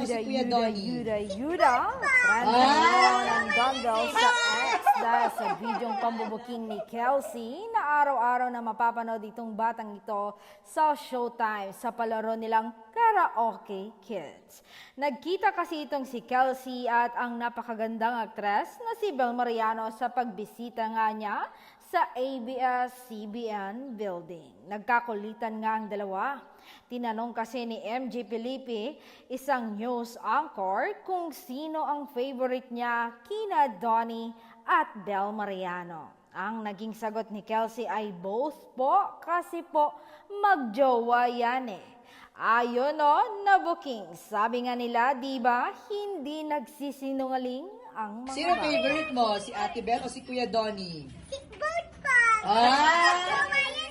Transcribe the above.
si Kuya Donnie? Yuda. Trending ng dumbbell sa X dahil sa bidyong pambubuking ni Kelsey na araw-araw na mapapanood itong batang ito sa Showtime sa palaro nilang Karaoke Kids. Nagkita kasi itong si Kelsey at ang napakagandang aktres na si Bel Mariano sa pagbisita nga niya sa ABS-CBN building. Nagkakulitan nga ang dalawa. Tinanong kasi ni MJ Felipe, isang news anchor, kung sino ang favorite niya kina Donnie at Bel Mariano. Ang naging sagot ni Kelsey ay both po kasi po magjowa yan eh. Ayon na booking. Sabi nga nila, di ba, hindi nagsisinungaling ang mga Sino favorite mo? Si Ate Bel o si Kuya Donnie? Both pa. Ah!